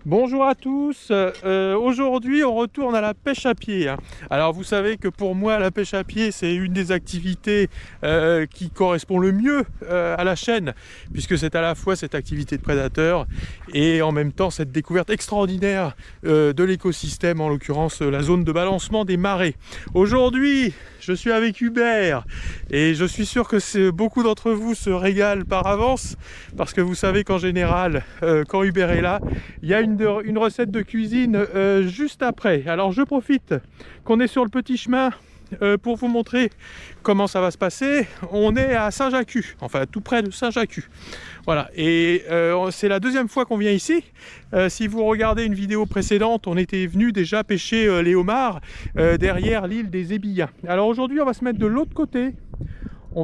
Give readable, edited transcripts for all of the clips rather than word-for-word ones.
Bonjour à tous, aujourd'hui on retourne à la pêche à pied. Alors vous savez que pour moi la pêche à pied c'est une des activités qui correspond le mieux à la chaîne, puisque c'est à la fois cette activité de prédateur et en même temps cette découverte extraordinaire de l'écosystème, en l'occurrence la zone de balancement des marées. Aujourd'hui je suis avec Hubert et je suis sûr que beaucoup d'entre vous se régalent par avance, parce que vous savez qu'en général quand Hubert est là, il y a une recette de cuisine juste après. Alors je profite qu'on est sur le petit chemin pour vous montrer comment ça va se passer. On est à Saint-Jacques, enfin tout près de Saint-Jacques. Voilà, et c'est la deuxième fois qu'on vient ici. Si vous regardez une vidéo précédente, on était venu déjà pêcher les homards derrière l'île des Ébillins. Alors aujourd'hui, on va se mettre de l'autre côté. On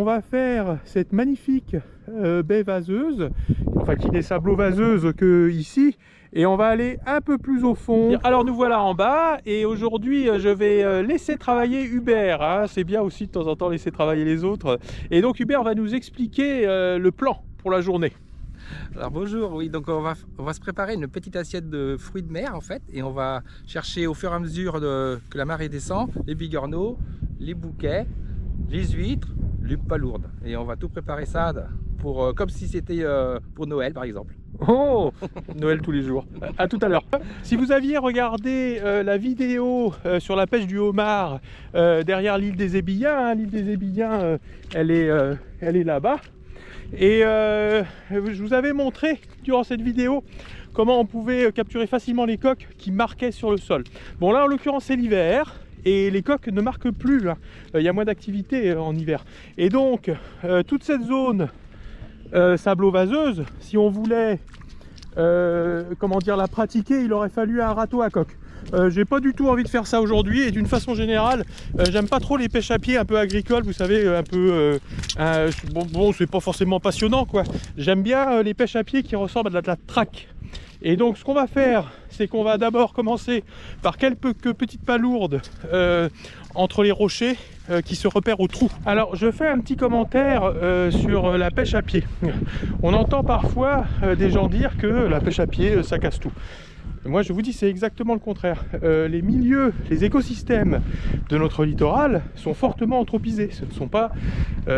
va faire cette magnifique baie vaseuse, enfin qui n'est sablo-vaseuse que ici, et on va aller un peu plus au fond. Alors nous voilà en bas, et aujourd'hui je vais laisser travailler Hubert, hein. C'est bien aussi de temps en temps laisser travailler les autres. Et donc Hubert va nous expliquer le plan pour la journée. Alors bonjour, oui, donc on va se préparer une petite assiette de fruits de mer en fait, et on va chercher au fur et à mesure que la marée descend, les bigorneaux, les bouquets, les huîtres, les palourdes, et on va tout préparer ça pour, comme si c'était pour Noël par exemple. Oh, Noël tous les jours. À tout à l'heure. Si vous aviez regardé la vidéo sur la pêche du homard derrière l'île des Ébillins, hein, l'île des Ébillins, elle est là-bas. Et je vous avais montré durant cette vidéo comment on pouvait capturer facilement les coques qui marquaient sur le sol. Bon là en l'occurrence c'est l'hiver et les coques ne marquent plus, hein. Il y a moins d'activité en hiver. Et donc toute cette zone sablo-vaseuse, si on voulait comment dire, la pratiquer, il aurait fallu un râteau à coque. J'ai pas du tout envie de faire ça aujourd'hui, et d'une façon générale j'aime pas trop les pêches à pied un peu agricoles, vous savez, un peu bon c'est pas forcément passionnant quoi. J'aime bien les pêches à pied qui ressemblent à de la traque. Et donc ce qu'on va faire, c'est qu'on va d'abord commencer par quelques petites palourdes entre les rochers qui se repèrent au trou. Alors je fais un petit commentaire sur la pêche à pied. On entend parfois des gens dire que la pêche à pied ça casse tout. Moi je vous dis c'est exactement le contraire. Les milieux, les écosystèmes de notre littoral sont fortement anthropisés. Ce ne sont pas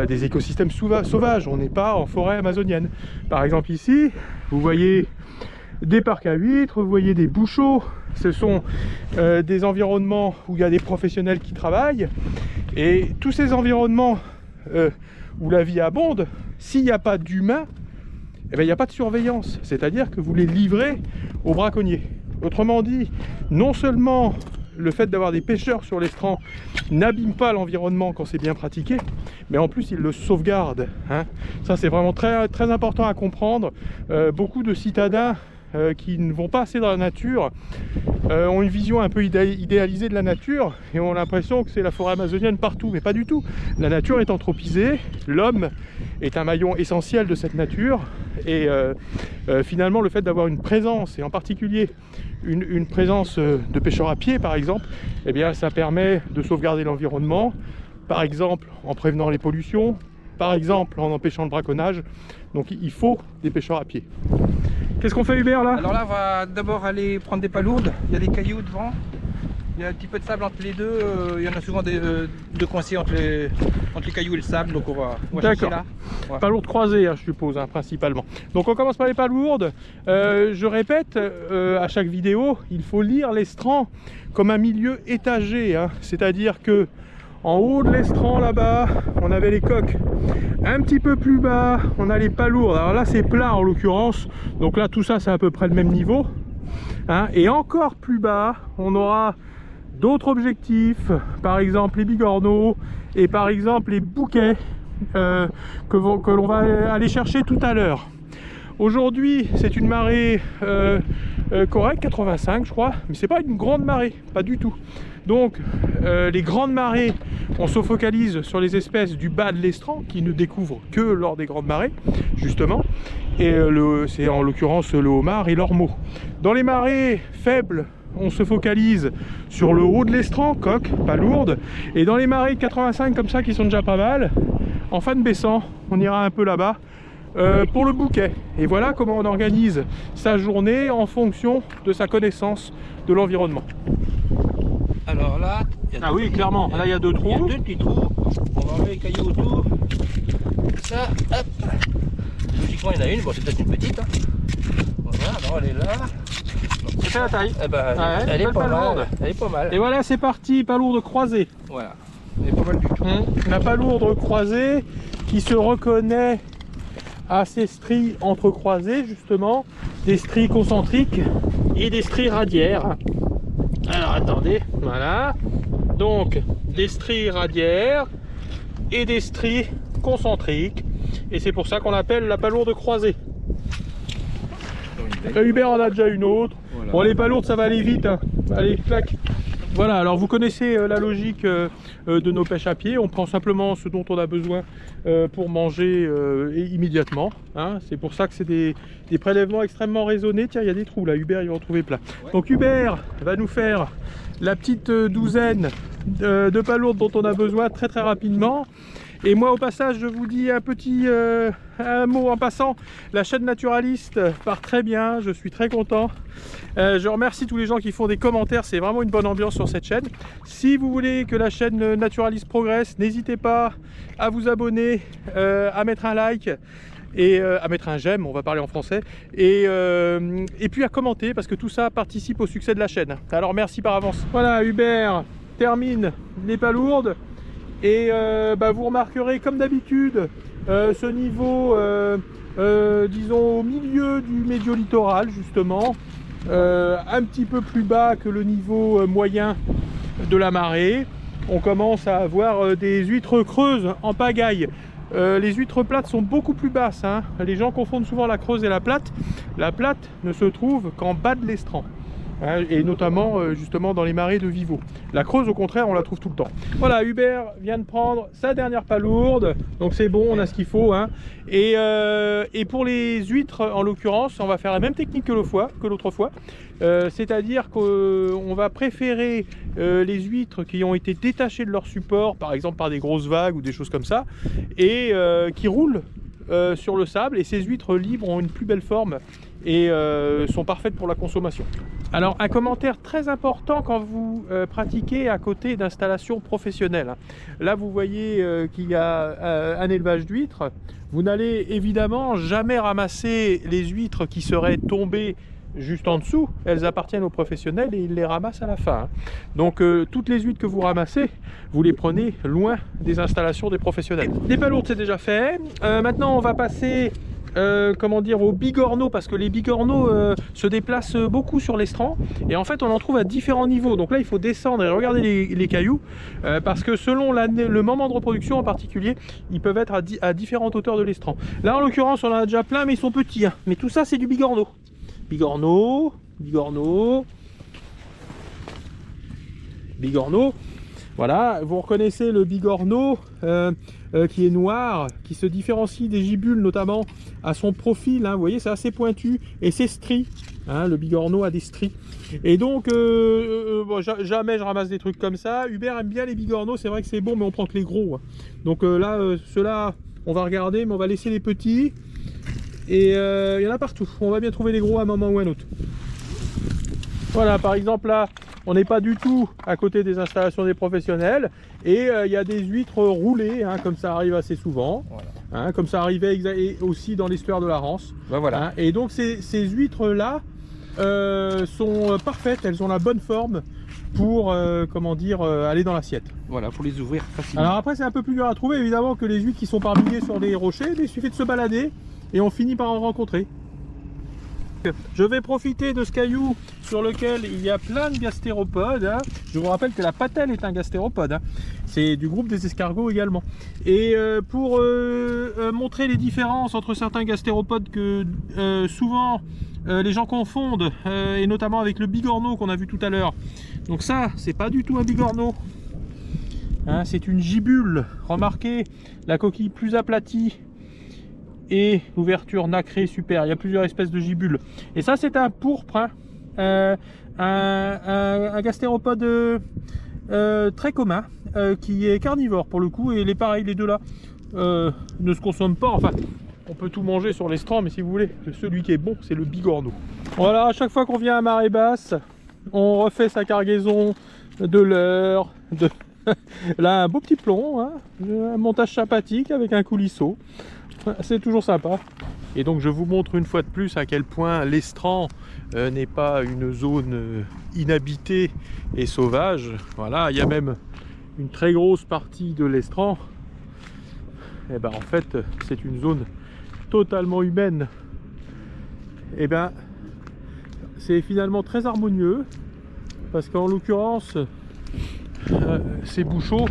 des écosystèmes sauvages, on n'est pas en forêt amazonienne. Par exemple ici, vous voyez des parcs à huîtres, vous voyez des bouchots, ce sont des environnements où il y a des professionnels qui travaillent, et tous ces environnements où la vie abonde, s'il n'y a pas d'humains, eh bien, il n'y a pas de surveillance, c'est-à-dire que vous les livrez aux braconniers. Autrement dit, non seulement le fait d'avoir des pêcheurs sur l'estran n'abîme pas l'environnement quand c'est bien pratiqué, mais en plus il le sauvegarde, hein. Ça c'est vraiment très, très important à comprendre. Beaucoup de citadins qui ne vont pas assez dans la nature ont une vision un peu idéalisée de la nature et ont l'impression que c'est la forêt amazonienne partout, mais pas du tout. La nature est anthropisée, l'homme est un maillon essentiel de cette nature, et finalement le fait d'avoir une présence, et en particulier une présence de pêcheurs à pied par exemple, eh bien ça permet de sauvegarder l'environnement, par exemple en prévenant les pollutions, par exemple en empêchant le braconnage. Donc il faut des pêcheurs à pied. Qu'est-ce qu'on fait Hubert là? Alors là on va d'abord aller prendre des palourdes, il y a des cailloux devant, il y a un petit peu de sable entre les deux, il y en a souvent de coincés entre les cailloux et le sable, donc on va chercher là. Ouais. Palourdes croisées, hein, je suppose, hein, principalement. Donc on commence par les palourdes. Je répète à chaque vidéo, il faut lire l'estran comme un milieu étagé, hein. C'est-à-dire que en haut de l'estran là-bas, on avait les coques. Un petit peu plus bas, on a les palourdes. Alors là c'est plat en l'occurrence, donc là tout ça c'est à peu près le même niveau, hein. Et encore plus bas, on aura d'autres objectifs, par exemple les bigorneaux et par exemple les bouquets que l'on va aller chercher tout à l'heure. Aujourd'hui c'est une marée correcte, 85 je crois, mais c'est pas une grande marée, pas du tout. Donc les grandes marées, on se focalise sur les espèces du bas de l'estran qui ne découvrent que lors des grandes marées justement, et c'est en l'occurrence le homard et l'ormeau. Dans les marées faibles, on se focalise sur le haut de l'estran, coque, palourde, et dans les marées 85 comme ça qui sont déjà pas mal, en fin de baissant, on ira un peu là-bas pour le bouquet. Et voilà comment on organise sa journée en fonction de sa connaissance de l'environnement. Alors là, ah oui, clairement, là il y a deux trous. Il y a deux petits trous. On va enlever les cailloux autour. Ça, hop. Logiquement, il y en a une. Bon, c'est peut-être une petite. Hein. Voilà, alors elle est là. C'est la taille. Eh ben, ouais, elle est pas lourde. mal. Elle est pas mal. Et voilà, c'est parti, palourde croisée. Voilà. Elle est pas mal du tout. La palourde croisée qui se reconnaît à ces stries entrecroisées, justement, des stries concentriques et des stries radiaires. Alors attendez, voilà. Donc des stries radiaires et des stries concentriques. Et c'est pour ça qu'on l'appelle la palourde croisée. Hubert en a déjà une autre. Voilà. Bon, les palourdes, ça va aller vite. Hein. Allez, clac. Voilà, alors vous connaissez la logique de nos pêches à pied. On prend simplement ce dont on a besoin pour manger immédiatement. Hein. C'est pour ça que c'est des prélèvements extrêmement raisonnés. Tiens, il y a des trous là, Hubert, il va en trouver plein. Ouais. Donc Hubert va nous faire la petite douzaine de palourdes dont on a besoin très rapidement. Et moi au passage je vous dis un mot en passant, la chaîne Naturaliste part très bien, je suis très content. Je remercie tous les gens qui font des commentaires, c'est vraiment une bonne ambiance sur cette chaîne. Si vous voulez que la chaîne Naturaliste progresse, n'hésitez pas à vous abonner, à mettre un like et à mettre un j'aime, on va parler en français, et puis à commenter parce que tout ça participe au succès de la chaîne. Alors merci par avance. Voilà, Hubert termine les palourdes. Et vous remarquerez comme d'habitude ce niveau disons au milieu du médio-littoral justement, un petit peu plus bas que le niveau moyen de la marée. On commence à avoir des huîtres creuses en pagaille. Les huîtres plates sont beaucoup plus basses, hein. Les gens confondent souvent la creuse et la plate. La plate ne se trouve qu'en bas de l'estran. Et notamment justement dans les marais de Vivo. La creuse au contraire on la trouve tout le temps. Voilà, Hubert vient de prendre sa dernière palourde, donc c'est bon, on a ce qu'il faut, hein. Et pour les huîtres en l'occurrence on va faire la même technique que l'autre fois, c'est à dire qu'on va préférer les huîtres qui ont été détachées de leur support, par exemple par des grosses vagues ou des choses comme ça, et qui roulent sur le sable, et ces huîtres libres ont une plus belle forme et sont parfaites pour la consommation. Alors un commentaire très important quand vous pratiquez à côté d'installations professionnelles. Là vous voyez qu'il y a un élevage d'huîtres. Vous n'allez évidemment jamais ramasser les huîtres qui seraient tombées juste en dessous. Elles appartiennent aux professionnels et ils les ramassent à la fin. Donc toutes les huîtres que vous ramassez, vous les prenez loin des installations des professionnels. Les palourdes c'est déjà fait. Maintenant on va passer comment dire, aux bigorneaux, parce que les bigorneaux se déplacent beaucoup sur l'estran et en fait on en trouve à différents niveaux. Donc là il faut descendre et regarder les cailloux parce que selon le moment de reproduction en particulier, ils peuvent être à différentes hauteurs de l'estran. Là en l'occurrence on en a déjà plein mais ils sont petits, hein. Mais tout ça c'est du bigorneau. Bigorneau, bigorneau, bigorneau. Voilà, vous reconnaissez le bigorneau qui est noir, qui se différencie des gibules notamment à son profil, hein, vous voyez c'est assez pointu, et ses stries, hein, le bigorneau a des stries. Et donc bon, jamais je ramasse des trucs comme ça. Hubert aime bien les bigorneaux, c'est vrai que c'est bon mais on prend que les gros, hein. Donc là ceux-là on va regarder mais on va laisser les petits. Et il y en a partout, on va bien trouver les gros à un moment ou à un autre. Voilà, par exemple là on n'est pas du tout à côté des installations des professionnels et il y a des huîtres roulées, hein, comme ça arrive assez souvent, voilà. Hein, comme ça arrivait aussi dans l'estuaire de la Rance. Ben voilà. Hein, et donc ces huîtres là sont parfaites, elles ont la bonne forme pour comment dire, aller dans l'assiette. Voilà, pour les ouvrir facilement. Alors après c'est un peu plus dur à trouver évidemment que les huîtres qui sont par milliers sur des rochers, mais il suffit de se balader et on finit par en rencontrer. Je vais profiter de ce caillou sur lequel il y a plein de gastéropodes, hein. Je vous rappelle que la patelle est un gastéropode, hein. C'est du groupe des escargots également. Et pour montrer les différences entre certains gastéropodes que souvent les gens confondent, et notamment avec le bigorneau qu'on a vu tout à l'heure. Donc ça, c'est pas du tout un bigorneau, hein, c'est une gibule. Remarquez la coquille plus aplatie et l'ouverture nacrée super. Il y a plusieurs espèces de gibules. Et ça c'est un pourpre, hein, un gastéropode très commun, qui est carnivore pour le coup. Et les pareils, les deux là ne se consomment pas, enfin on peut tout manger sur l'estran, mais si vous voulez, celui qui est bon, c'est le bigorneau. Voilà, à chaque fois qu'on vient à marée basse, on refait sa cargaison de leurre, là un beau petit plomb, hein, un montage sympathique avec un coulisseau, c'est toujours sympa. Et donc je vous montre une fois de plus à quel point l'estran n'est pas une zone inhabitée et sauvage. Voilà, il y a même une très grosse partie de l'estran. Et ben en fait c'est une zone totalement humaine. Et ben c'est finalement très harmonieux parce qu'en l'occurrence ces bouchots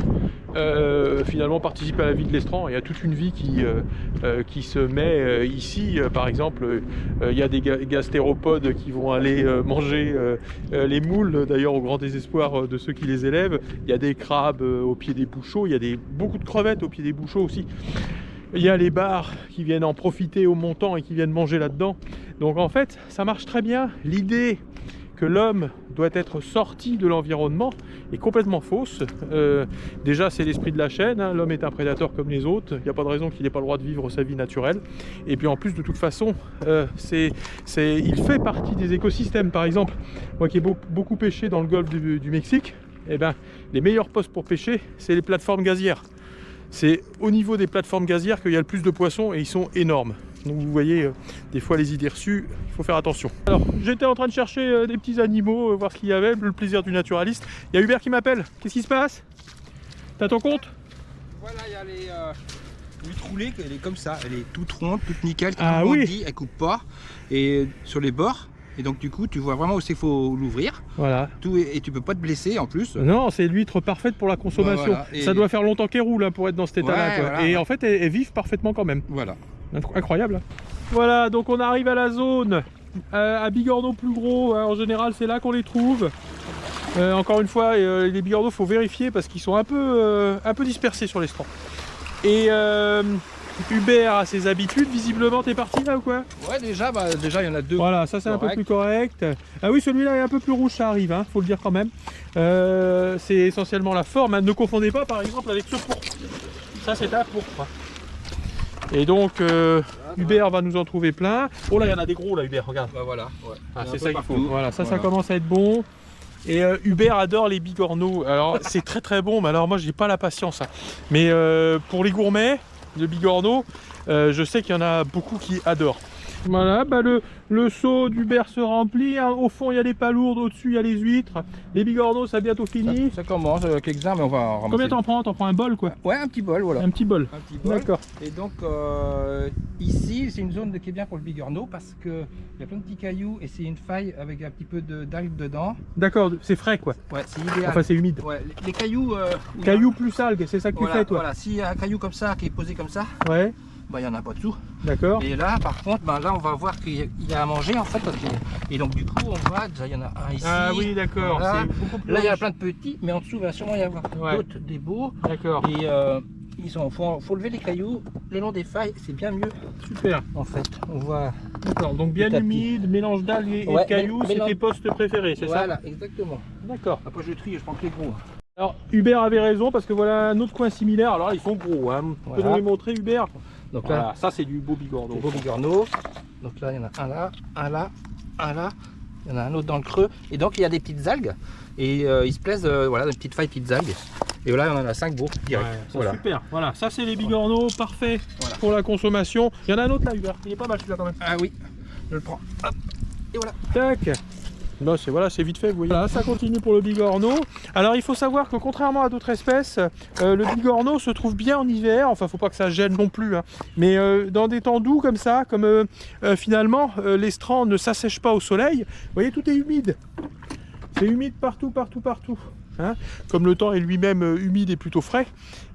finalement participent à la vie de l'estran. Il y a toute une vie qui se met ici. Par exemple, il y a des gastéropodes qui vont aller manger les moules, d'ailleurs au grand désespoir de ceux qui les élèvent. Il y a des crabes au pied des bouchots, il y a beaucoup de crevettes au pied des bouchots aussi. Il y a les bars qui viennent en profiter au montant et qui viennent manger là-dedans. Donc en fait, ça marche très bien. L'idée que l'homme doit être sorti de l'environnement est complètement fausse. Déjà, c'est l'esprit de la chaîne, hein. L'homme est un prédateur comme les autres, il n'y a pas de raison qu'il n'ait pas le droit de vivre sa vie naturelle. Et puis en plus, de toute façon, il fait partie des écosystèmes. Par exemple, moi qui ai beaucoup pêché dans le golfe du Mexique, eh ben, les meilleurs postes pour pêcher, c'est les plateformes gazières. C'est au niveau des plateformes gazières qu'il y a le plus de poissons et ils sont énormes. Donc vous voyez, des fois les idées reçues, il faut faire attention. Alors, j'étais en train de chercher des petits animaux, voir ce qu'il y avait, le plaisir du naturaliste. Il y a Hubert qui m'appelle. Qu'est-ce qui se passe? T'as ton compte? Voilà, il y a les huîtres roulées, elle est comme ça, elle est toute ronde, toute nickel, Ah oui. elle coupe pas, et sur les bords. Et donc du coup, tu vois vraiment où il faut l'ouvrir. Voilà. Et tu peux pas te blesser en plus. Non, c'est l'huître parfaite pour la consommation. Voilà. Ça doit faire longtemps qu'elle roule hein, pour être dans cet état-là. Ouais, voilà. Et en fait, elles vivent parfaitement quand même. Voilà. Incroyable. Voilà, donc on arrive à la zone à bigorneaux plus gros. En général, c'est là qu'on les trouve. Encore une fois, les bigorneaux, faut vérifier parce qu'ils sont un peu dispersés sur l'estran. Et Hubert a ses habitudes. Visiblement, t'es parti là ou quoi? Ouais, déjà, il y en a deux. Voilà, ça c'est un peu plus correct. Ah oui, celui-là est un peu plus rouge, ça arrive, hein, faut le dire quand même. C'est essentiellement la forme. Hein. Ne confondez pas, par exemple, avec ce pourpre. Ça, c'est un pourpre. Et donc, Hubert va nous en trouver plein. Oh là, il y en a des gros là, Hubert, regarde. Bah voilà, ouais. Ah, c'est ça qu'il faut. Voilà, ça commence à être bon. Et Hubert adore les bigorneaux. Alors, c'est très très bon, mais alors moi, j'ai pas la patience. Hein. Mais pour les gourmets, de bigorneaux, je sais qu'il y en a beaucoup qui adorent. Voilà, bah le seau d'Hubert se remplit. Hein. Au fond, il y a les palourdes, au-dessus, il y a les huîtres. Les bigorneaux, ça a bientôt fini. Ça commence avec l'examen, mais on va en ramasser. Combien t'en prends? T'en prends un bol, quoi? Ouais, un petit bol, voilà. Un petit bol. Un petit bol. D'accord. Et donc, ici, c'est une zone qui est bien pour le bigorneau parce qu'il y a plein de petits cailloux et c'est une faille avec un petit peu d'algues dedans. D'accord, c'est frais, quoi. Ouais, c'est idéal. Enfin, c'est humide. Ouais, les cailloux... Cailloux plus algues, c'est ça que tu fais, toi? Voilà, s'il y a un caillou comme ça, qui est posé comme ça, Ouais. bah, il n'y en a pas dessous. D'accord. Et là, par contre, bah, là, on va voir qu'il y a à manger, en fait. Et donc, du coup, on voit, déjà, il y en a un ici. Ah oui, d'accord. Voilà. Là, Là, il y a plein de petits, mais en dessous, il va sûrement y avoir d'autres, des beaux. D'accord. Et faut lever les cailloux le long des failles, c'est bien mieux. Super. En fait, on voit. D'accord, donc bien humide, mélange d'algues et de cailloux, c'est tes postes préférés, c'est ça? Voilà, exactement. D'accord. Après, je trie, je prends que les gros. Alors, Hubert avait raison parce que voilà un autre coin similaire. Alors là, ils sont gros. Hein. Tu peux nous les montrer, Hubert? Donc voilà, là, ça c'est du beau bigorneau. beau bigorneau. Donc là, il y en a un là, un là, un là. Il y en a un autre dans le creux. Et donc, il y a des petites algues. Et ils se plaisent, voilà, des petites failles, petites algues. Et voilà, on en a 5 beaux direct. Ouais, voilà. Super. Voilà, ça c'est les bigorneaux parfaits pour la consommation. Il y en a un autre là, Hubert. Il est pas mal celui-là quand même. Ah oui, je le prends. Hop. Et voilà. Tac. Non, c'est vite fait, vous voyez. Voilà, ça continue pour le bigorneau. Alors il faut savoir que contrairement à d'autres espèces, le bigorneau se trouve bien en hiver. Enfin, faut pas que ça gêne non plus, hein. Mais dans des temps doux comme ça, comme finalement l'estran ne s'assèche pas au soleil. Vous voyez, tout est humide. C'est humide partout. Hein, comme le temps est lui-même humide et plutôt frais,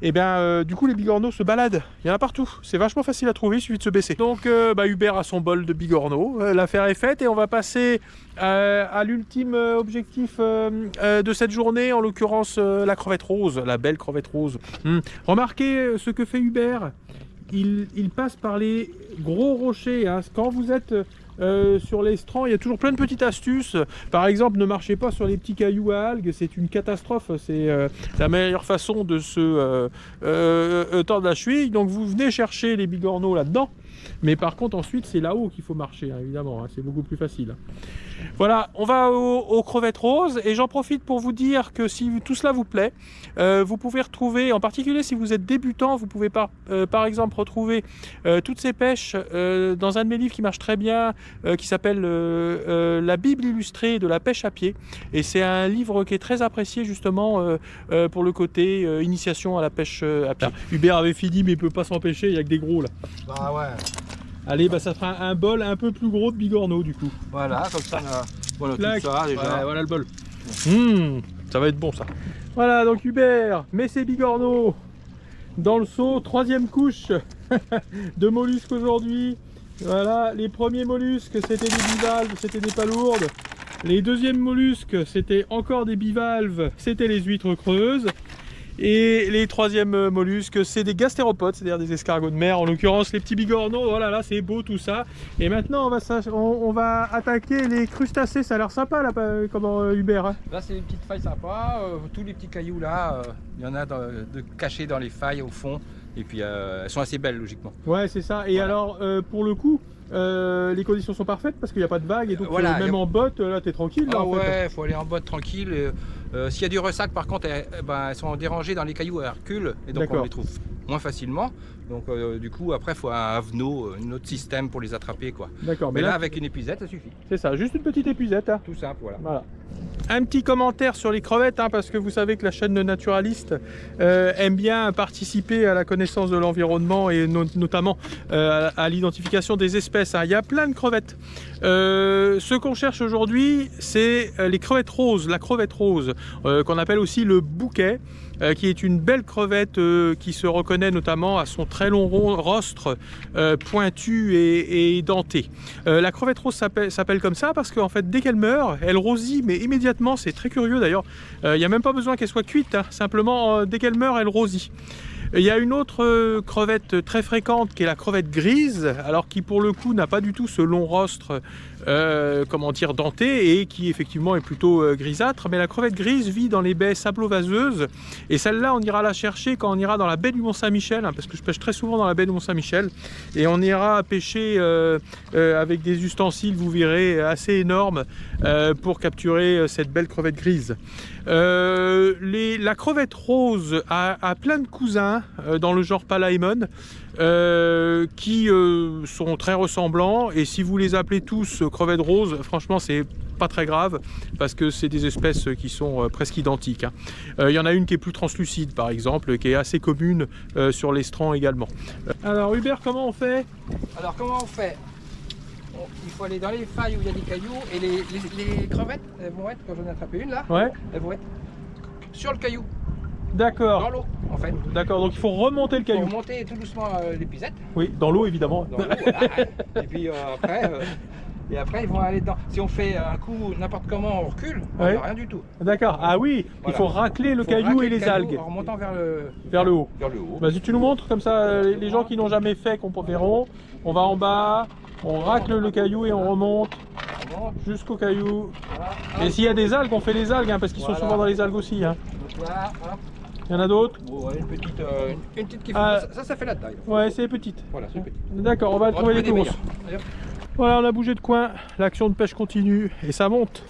et bien du coup les bigorneaux se baladent, il y en a partout, c'est vachement facile à trouver, il suffit de se baisser. Donc Hubert a son bol de bigorneaux, l'affaire est faite et on va passer à l'ultime objectif de cette journée, en l'occurrence la crevette rose, la belle crevette rose. Remarquez ce que fait Hubert, il passe par les gros rochers, hein. Quand vous êtes sur l'estran, il y a toujours plein de petites astuces. Par exemple, ne marchez pas sur les petits cailloux à algues, c'est une catastrophe. C'est la meilleure façon de se tordre la cheville. Donc vous venez chercher les bigorneaux là-dedans. Mais par contre ensuite c'est là-haut qu'il faut marcher, hein, évidemment, hein, c'est beaucoup plus facile. Voilà, on va aux crevettes roses et j'en profite pour vous dire que si tout cela vous plaît, vous pouvez retrouver, en particulier si vous êtes débutant, vous pouvez par exemple retrouver toutes ces pêches dans un de mes livres qui marche très bien, qui s'appelle La Bible illustrée de la pêche à pied. Et c'est un livre qui est très apprécié justement pour le côté initiation à la pêche à pied. Hubert avait fini mais il peut pas s'empêcher, il y a que des gros là. Bah ouais. Allez, bah ça fera un bol un peu plus gros de bigorneau du coup. Voilà, comme ça on a voilà, tout ça déjà. Ouais, voilà le bol. Ça va être bon ça. Voilà, donc Hubert met ses bigorneaux dans le seau, 3e couche de mollusques aujourd'hui. Voilà, les premiers mollusques c'était des bivalves, c'était des palourdes. Les deuxièmes mollusques c'était encore des bivalves, c'était les huîtres creuses. Et les troisièmes mollusques, c'est des gastéropodes, c'est-à-dire des escargots de mer, en l'occurrence les petits bigorneaux. Voilà, là c'est beau tout ça. Et maintenant on va attaquer les crustacés, ça a l'air sympa là, comment Hubert hein. Là c'est des petites failles sympas, tous les petits cailloux là, il y en a de cachés dans les failles au fond. Et puis elles sont assez belles logiquement. Ouais c'est ça, et voilà. Alors pour le coup, les conditions sont parfaites parce qu'il n'y a pas de vagues et donc voilà, même en botte là t'es tranquille là, en fait. Ouais, faut aller en botte tranquille. S'il y a du ressac par contre elles sont dérangées dans les cailloux, elles reculent et donc on les trouve moins facilement. Donc du coup après il faut un avenot, un autre système pour les attraper quoi. D'accord. Mais là avec une épuisette ça suffit. C'est ça, juste une petite épuisette hein. Tout simple voilà. Voilà. Un petit commentaire sur les crevettes, hein, parce que vous savez que la chaîne de Naturaliste aime bien participer à la connaissance de l'environnement et notamment à l'identification des espèces. Hein. Il y a plein de crevettes. Ce qu'on cherche aujourd'hui, c'est les crevettes roses, la crevette rose, qu'on appelle aussi le bouquet, qui est une belle crevette qui se reconnaît notamment à son très long rostre pointu et denté. La crevette rose s'appelle comme ça parce qu'en fait, dès qu'elle meurt, elle rosit, mais immédiatement, c'est très curieux d'ailleurs. Il n'y a même pas besoin qu'elle soit cuite, hein. Simplement, dès qu'elle meurt, elle rosit. Il y a une autre crevette très fréquente qui est la crevette grise, alors qui pour le coup n'a pas du tout ce long rostre comment dire, denté et qui effectivement est plutôt grisâtre. Mais la crevette grise vit dans les baies sablo-vaseuses et celle-là on ira la chercher quand on ira dans la baie du Mont-Saint-Michel, hein, parce que je pêche très souvent dans la baie du Mont-Saint-Michel et on ira pêcher avec des ustensiles, vous verrez, assez énormes pour capturer cette belle crevette grise. La crevette rose a plein de cousins dans le genre Palaemon qui sont très ressemblants et si vous les appelez tous crevettes roses, franchement c'est pas très grave parce que c'est des espèces qui sont presque identiques. Hein. Il y en a une qui est plus translucide par exemple, qui est assez commune sur l'estran également. Alors Hubert, comment on fait? Alors comment on fait? Il faut aller dans les failles où il y a des cailloux et les crevettes, elles vont être, quand j'en ai attrapé une là, ouais. Elles vont être sur le caillou. D'accord. Dans l'eau en fait. D'accord, donc il faut remonter le caillou. Il faut remonter tout doucement l'épuisette. Oui, dans l'eau évidemment. Dans l'eau, voilà. Et puis après ils vont aller dedans. Si on fait un coup n'importe comment, on recule, on n'a rien du tout. D'accord, ah oui, voilà. Il faut racler le caillou et les algues. En remontant vers le haut. Vers le haut. Vas-y, tu nous montres comme ça, les gens qui n'ont jamais fait verront. On va en bas, on racle le caillou et on remonte jusqu'au caillou. Voilà. Et s'il y a des algues, on fait les algues, hein, parce qu'ils sont souvent dans les algues aussi. Hein. Donc là, hop. Il y en a d'autres? Ouais, une petite qui fait. Ça fait la taille. Ouais, c'est petite. Voilà, c'est petite. D'accord, on va trouver les courses. Voilà, on a bougé de coin, l'action de pêche continue et ça monte.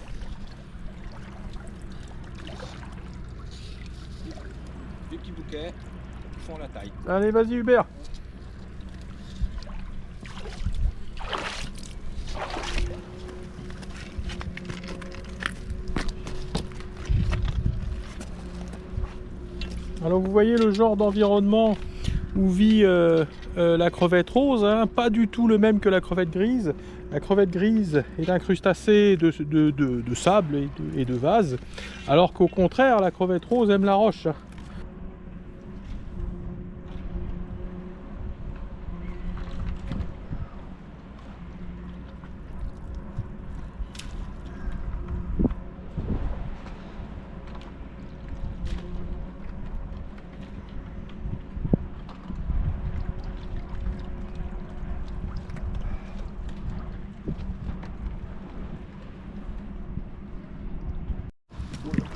Des petits bouquets qui font la taille. Allez, vas-y Hubert. Alors vous voyez le genre d'environnement où vit la crevette rose, hein, pas du tout le même que la crevette grise. La crevette grise est un crustacé de sable et de vase, alors qu'au contraire la crevette rose aime la roche.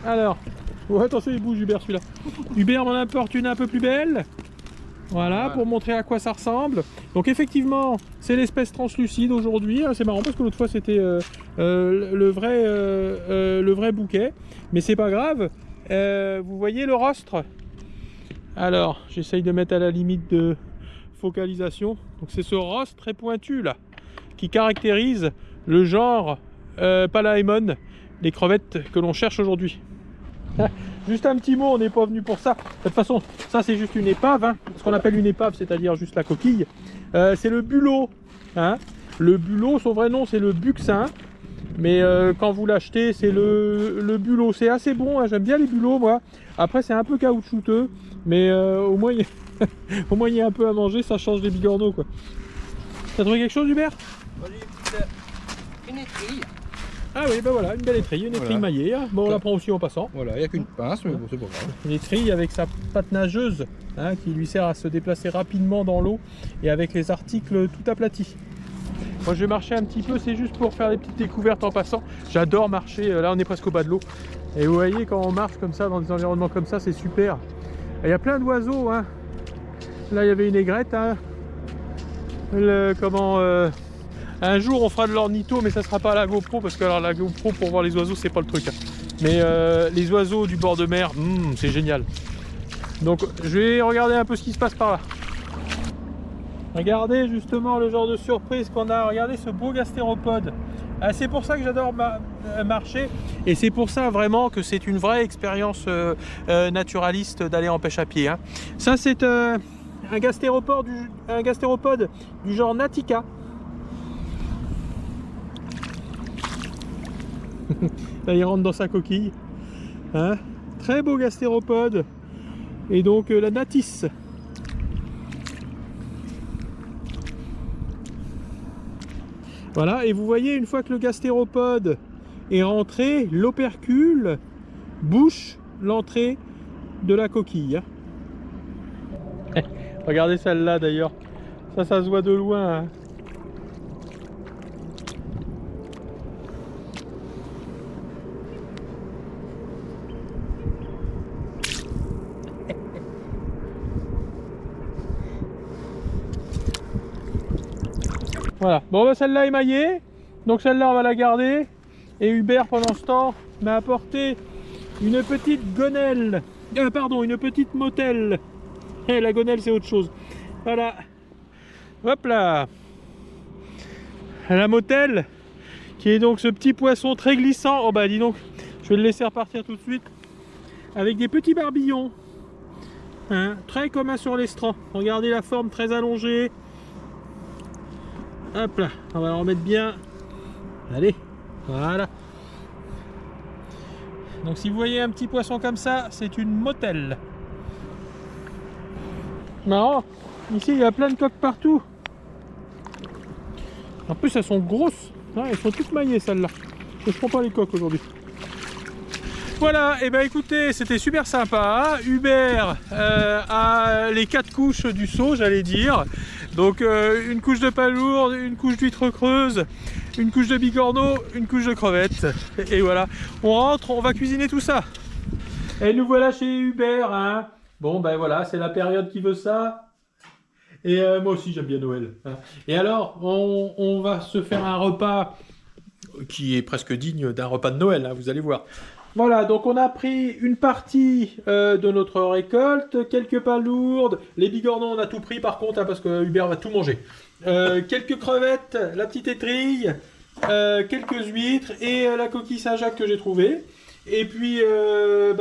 Alors, oh, attention il bouge Hubert celui-là. Hubert m'en apporte une un peu plus belle. Voilà, pour montrer à quoi ça ressemble. Donc effectivement, c'est l'espèce translucide aujourd'hui. C'est marrant parce que l'autre fois c'était le vrai bouquet. Mais c'est pas grave. Vous voyez le rostre? Alors, j'essaye de mettre à la limite de focalisation. Donc c'est ce rostre très pointu là, qui caractérise le genre Palaemon, les crevettes que l'on cherche aujourd'hui. Juste un petit mot, on n'est pas venu pour ça. De toute façon, ça c'est juste une épave, hein. Ce qu'on appelle une épave, c'est-à-dire juste la coquille. C'est le bulot. Hein. Le bulot, son vrai nom c'est le buxin. Mais quand vous l'achetez, c'est le bulot. C'est assez bon, hein. J'aime bien les bulots moi. Après c'est un peu caoutchouteux, mais au moins il y a un peu à manger, ça change des bigorneaux quoi. T'as trouvé quelque chose Hubert? Une étrille. Ah oui, ben voilà, une belle étrille, Voilà. maillée. Hein. Bon, on la prend aussi en passant. Voilà, il n'y a qu'une pince, mais bon, c'est pas grave. Une étrille avec sa patte nageuse, hein, qui lui sert à se déplacer rapidement dans l'eau et avec les articles tout aplatis. Moi je vais marcher un petit peu, c'est juste pour faire des petites découvertes en passant. J'adore marcher, là on est presque au bas de l'eau. Et vous voyez quand on marche comme ça, dans des environnements comme ça, c'est super. Il y a plein d'oiseaux. Hein. Là il y avait une aigrette. Hein. Un jour on fera de l'ornitho, mais ça sera pas à la GoPro, parce que alors la GoPro pour voir les oiseaux c'est pas le truc. Hein. Mais les oiseaux du bord de mer, c'est génial. Donc je vais regarder un peu ce qui se passe par là. Regardez justement le genre de surprise qu'on a. Regardez ce beau gastéropode. C'est pour ça que j'adore marcher. Et c'est pour ça vraiment que c'est une vraie expérience naturaliste d'aller en pêche à pied. Hein. Ça c'est un gastéropode du genre Natica. Là il rentre dans sa coquille. Hein. Très beau gastéropode. Et donc la Natis. Voilà, et vous voyez, une fois que le gastéropode est rentré, l'opercule bouche l'entrée de la coquille. Regardez celle-là d'ailleurs, ça se voit de loin. Hein. Voilà, bon bah celle-là est maillée, donc celle-là on va la garder. Et Hubert pendant ce temps m'a apporté une petite gonelle, une petite motelle. La gonelle c'est autre chose. Voilà, hop là, la motelle qui est donc ce petit poisson très glissant. Oh bah dis donc, je vais le laisser repartir tout de suite. Avec des petits barbillons, hein, très commun sur l'estran. Regardez la forme très allongée. Hop là, on va le remettre bien. Allez, voilà. Donc si vous voyez un petit poisson comme ça, c'est une motelle. Marrant, ici il y a plein de coques partout. En plus elles sont grosses, hein, elles sont toutes maillées celles-là. Je prends pas les coques aujourd'hui. Voilà, et ben écoutez, c'était super sympa. Hubert a les 4 couches du seau, j'allais dire. Donc une couche de palourde, une couche d'huître creuse, une couche de bigorneau, une couche de crevettes. Et voilà, on rentre, on va cuisiner tout ça. Et nous voilà chez Hubert. Hein. Bon ben voilà, c'est la période qui veut ça. Et moi aussi j'aime bien Noël. Hein. Et alors, on va se faire un repas qui est presque digne d'un repas de Noël, hein, vous allez voir. Voilà, donc on a pris une partie de notre récolte, quelques palourdes, les bigorneaux on a tout pris par contre, hein, parce que Hubert va tout manger. Quelques crevettes, la petite étrille, quelques huîtres et la coquille Saint-Jacques que j'ai trouvée. Et puis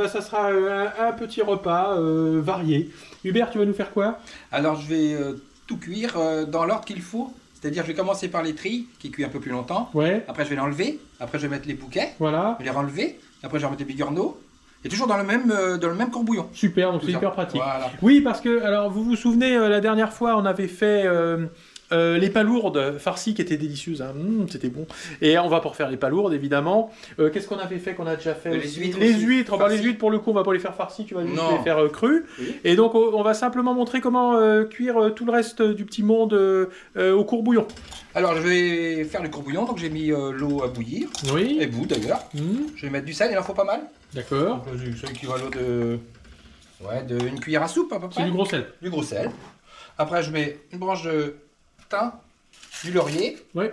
ça sera un petit repas varié. Hubert, tu vas nous faire quoi? Alors je vais tout cuire dans l'ordre qu'il faut. C'est-à-dire je vais commencer par l'étrille qui cuit un peu plus longtemps. Ouais. Après je vais l'enlever. Après je vais mettre les bouquets. Voilà. Je vais les renlever. Après je vais remettre les bigorneaux. Et toujours dans le même courbouillon. Super, donc c'est hyper pratique. Voilà. Oui, parce que, alors vous vous souvenez, la dernière fois on avait fait les palourdes farcies qui étaient délicieuses. Hein. C'était bon. Et on va pas refaire les palourdes évidemment. Qu'est-ce qu'on avait fait, qu'on a déjà fait? Les huîtres. Les huîtres. Bah, les huîtres pour le coup on va pas les faire farcies, tu vas juste les faire crues. Oui. Et donc on va simplement montrer comment cuire tout le reste du petit monde au courbouillon. Alors je vais faire le courbouillon, donc j'ai mis l'eau à bouillir. Oui. Et vous d'ailleurs. Je vais mettre du sel, il en faut pas mal. D'accord. C'est l'équivalent de une cuillère à soupe à peu près. C'est du gros sel. Du gros sel. Après, je mets une branche de thym, du laurier, Oui.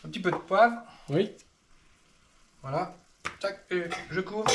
un petit peu de poivre. Oui. Voilà. Tac, je couvre.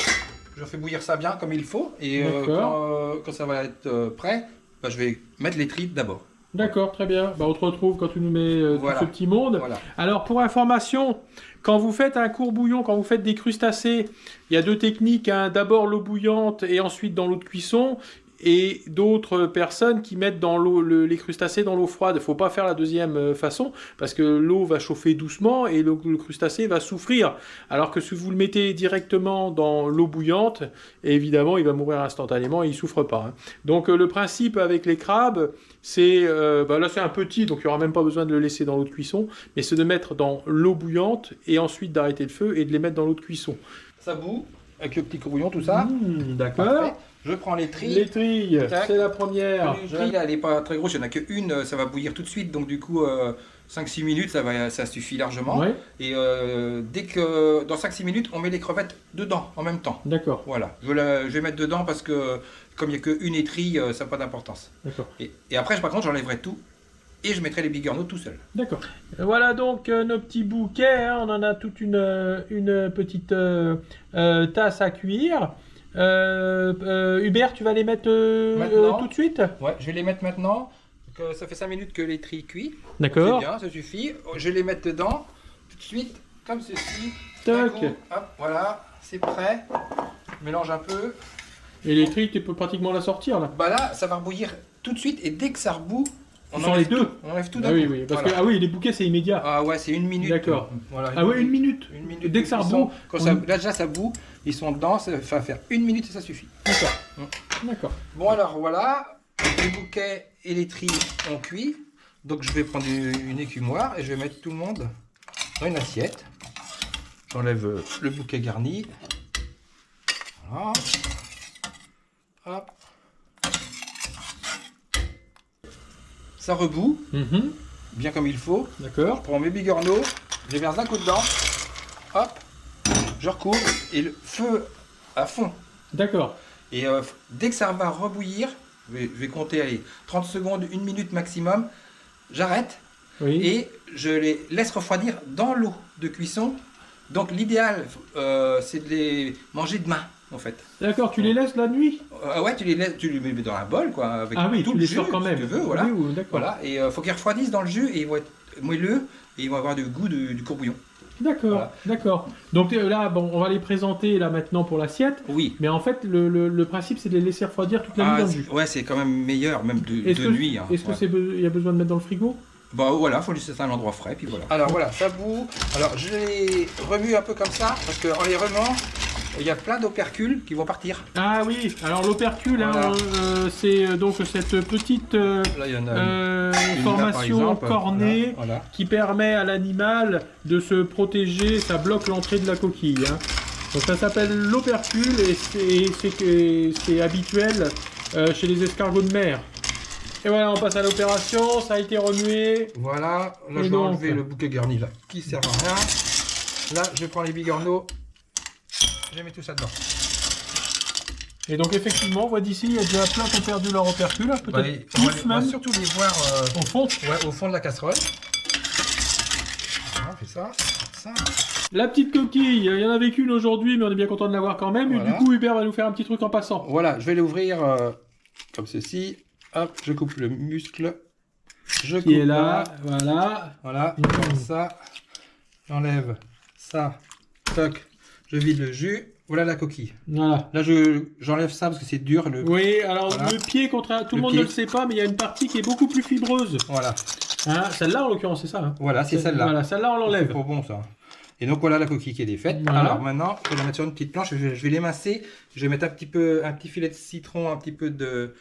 Je fais bouillir ça bien comme il faut. Et quand ça va être prêt, bah, je vais mettre les tripes d'abord. D'accord, très bien. Bah, on te retrouve quand tu nous mets Voilà. tout ce petit monde. Voilà. Alors, pour information, quand vous faites un courbouillon, quand vous faites des crustacés, il y a deux techniques, hein. D'abord l'eau bouillante et ensuite dans l'eau de cuisson. Et d'autres personnes qui mettent dans l'eau les crustacés dans l'eau froide. Il ne faut pas faire la deuxième façon parce que l'eau va chauffer doucement et le crustacé va souffrir. Alors que si vous le mettez directement dans l'eau bouillante, évidemment, il va mourir instantanément et il ne souffre pas. Hein. Donc le principe avec les crabes, c'est là c'est un petit, donc il n'y aura même pas besoin de le laisser dans l'eau de cuisson, mais c'est de mettre dans l'eau bouillante et ensuite d'arrêter le feu et de les mettre dans l'eau de cuisson. Ça bout avec le petit courbouillon, tout ça. D'accord. Parfait. Je prends les trilles. Les trilles, c'est la première. Les trilles, elle n'est pas très grosse, il n'y en a qu'une, ça va bouillir tout de suite, donc du coup 5-6 minutes, ça suffit largement. Ouais. Et dès que dans 5-6 minutes, on met les crevettes dedans en même temps. D'accord. Voilà, je vais mettre dedans parce que comme il n'y a qu'une étrille, ça n'a pas d'importance. D'accord. Et après, par contre, j'enlèverai tout et je mettrai les bigorneaux tout seul. D'accord. Voilà donc nos petits bouquets, hein. On en a toute une petite tasse à cuire. Hubert, tu vas les mettre tout de suite? Ouais, je vais les mettre maintenant. Donc, ça fait 5 minutes que les trilles cuit. D'accord. C'est bien, ça suffit. Je vais les mettre dedans tout de suite, comme ceci. Tac. Hop, voilà, c'est prêt. Je mélange un peu. Et les trilles, tu peux pratiquement la sortir là. Bah là, ça va rebouillir tout de suite et dès que ça rebout, on enlève les deux. On enlève tout d'un Ah oui, coup. oui, parce Voilà. que les bouquets c'est immédiat. Ah ouais, c'est 1 minute. D'accord. Voilà, Ah ouais, 1 minute. Dès que ça rebout. Là déjà ça bout, ils sont dedans, ça va faire 1 minute et ça suffit. D'accord. D'accord. Bon alors voilà, les bouquets et les trilles ont cuit. Donc je vais prendre une écumoire et je vais mettre tout le monde dans une assiette. J'enlève le bouquet garni. Voilà. Hop. Ça rebout, bien comme il faut. D'accord. Je prends mes bigorneaux, je les verse un coup dedans. Hop, je recouvre et le feu à fond. D'accord. Et dès que ça va rebouillir, je vais compter allez, 30 secondes, 1 minute maximum. J'arrête et je les laisse refroidir dans l'eau de cuisson. Donc l'idéal, c'est de les manger demain en fait. D'accord, tu les laisses la nuit? Ouais, tu les mets dans un bol quoi. Avec oui, tout tu le les jus, sors quand même. si tu veux, voilà. Oui, d'accord. Voilà, et faut qu'ils refroidissent dans le jus et ils vont être moelleux et ils vont avoir du goût du courbouillon. D'accord, Voilà. d'accord. Donc là, bon, on va les présenter là maintenant pour l'assiette. Oui. Mais en fait, le principe, c'est de les laisser refroidir toute la nuit dans le jus. Ouais, c'est quand même meilleur, même de nuit. Hein. Est-ce que il y a besoin de mettre dans le frigo? Bah voilà, faut laisser ça à un endroit frais, puis voilà. Alors voilà, ça bout. Alors je les remue un peu comme ça, parce qu'en les remuant, il y a plein d'opercules qui vont partir. Ah oui, alors l'opercule, Voilà. hein, c'est donc cette petite Là, il y en a formation cornée voilà. qui permet à l'animal de se protéger, ça bloque l'entrée de la coquille. Hein. Donc ça s'appelle l'opercule et c'est habituel chez les escargots de mer. Et voilà, on passe à l'opération, ça a été remué. Voilà, là Et je vais donc enlever le bouquet garni là, qui sert à rien. Là, je prends les bigorneaux, je mets tout ça dedans. Et donc effectivement, on voit d'ici, il y a déjà plein qui ont perdu leur opercule, peut-être on plus va même, surtout les voir au fond. ouais, au fond de la casserole. Voilà, on fait ça, ça. La petite coquille, il y en avait qu'une aujourd'hui, mais on est bien content de l'avoir quand même. Voilà. Et du coup, Hubert va nous faire un petit truc en passant. Voilà, je vais l'ouvrir comme ceci. Hop, je coupe le muscle. Je coupe Qui est là, voilà. Voilà, comme ça. J'enlève ça. Toc. Je vide le jus. Voilà la coquille. Voilà. Là, j'enlève ça parce que c'est dur. Oui, alors voilà. le pied, tout le monde ne le sait pas, mais il y a une partie qui est beaucoup plus fibreuse. Voilà. Hein, celle-là, en l'occurrence, c'est ça. Hein. Voilà, c'est celle-là. Voilà, celle-là, on l'enlève. C'est pour bon ça. Et donc voilà la coquille qui est défaite. Voilà. Alors maintenant, je vais la mettre sur une petite planche. Je vais l'émincer. Je vais mettre un petit filet de citron, un petit peu de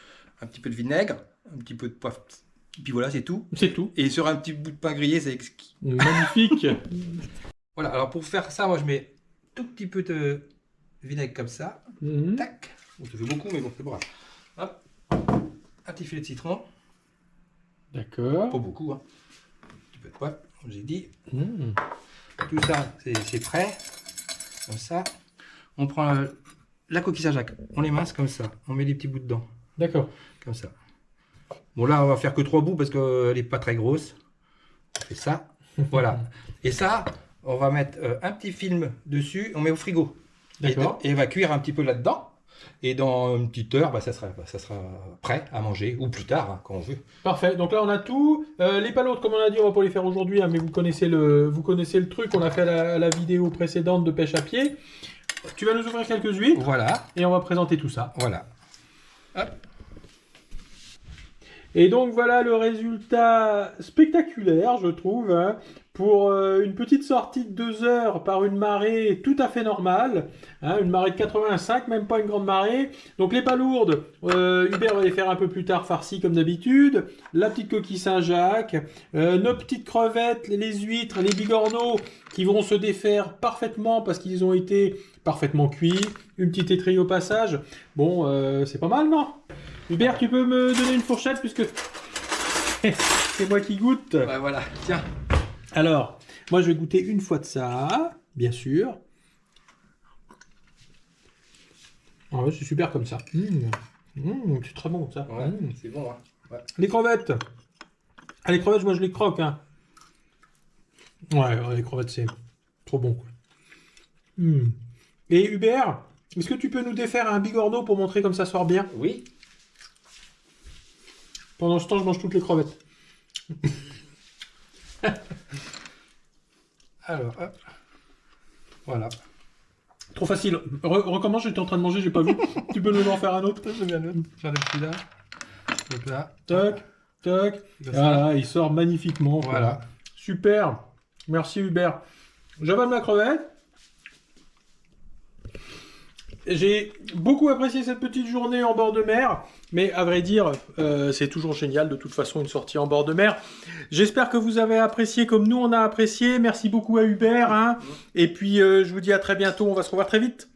vinaigre, un petit peu de poivre. Et puis voilà, c'est tout. C'est tout. Et sur un petit bout de pain grillé, c'est exquis. Magnifique. Voilà, alors pour faire ça, moi je mets tout petit peu de vinaigre comme ça. Tac. Bon, ça fait beaucoup, mais bon, c'est pas grave. Hop. Un petit filet de citron. D'accord. Pas beaucoup, hein. Un petit peu de poivre, comme j'ai dit. Tout ça, c'est prêt. Comme ça. On prend la coquille Saint-Jacques. On l'émince comme ça. On met des petits bouts dedans. D'accord. Comme ça. Bon là, on va faire que 3 bouts parce qu'elle n'est pas très grosse. On fait ça. Voilà. Et ça, on va mettre un petit film dessus, on met au frigo. D'accord. Et on va cuire un petit peu là-dedans. Et dans une petite heure, ça sera prêt à manger, ou plus tard, hein, quand on veut. Parfait, donc là on a tout. Les palourdes, comme on a dit, on va pas les faire aujourd'hui, hein, mais vous connaissez le truc, on a fait la vidéo précédente de pêche à pied. Tu vas nous ouvrir quelques huîtres. Voilà. Et on va présenter tout ça. Voilà. Hop. Et donc voilà le résultat spectaculaire, je trouve, hein, pour une petite sortie de 2 heures par une marée tout à fait normale, hein, une marée de 85, même pas une grande marée. Donc les palourdes, Hubert va les faire un peu plus tard farcies comme d'habitude, la petite coquille Saint-Jacques, nos petites crevettes, les huîtres, les bigorneaux qui vont se défaire parfaitement parce qu'ils ont été parfaitement cuits, une petite étrille au passage. Bon, c'est pas mal, non ? Hubert, tu peux me donner une fourchette puisque c'est moi qui goûte. Ouais, voilà, tiens. Alors, moi je vais goûter une fois de ça, bien sûr. Ah ouais, c'est super comme ça. C'est très bon ça. Ouais, c'est bon. Hein. Ouais. Les crevettes. Ah, les crevettes, moi je les croque. Hein. Ouais, les crevettes, c'est trop bon. Quoi. Et Hubert, est-ce que tu peux nous défaire un bigorneau pour montrer comme ça sort bien? Oui. Pendant ce temps, je mange toutes les crevettes. Alors, hop. Voilà. Trop facile. Recommence, j'étais en train de manger, j'ai pas vu. Tu peux nous en faire un autre? Je viens de faire le petit là. Donc là. Toc, toc. Voilà, il sort magnifiquement. Quoi. Voilà. Super. Merci Hubert. J'avale ma crevette. J'ai beaucoup apprécié cette petite journée en bord de mer, mais à vrai dire, c'est toujours génial de toute façon une sortie en bord de mer. J'espère que vous avez apprécié comme nous on a apprécié. Merci beaucoup à Hubert. Hein. Et puis je vous dis à très bientôt, on va se revoir très vite.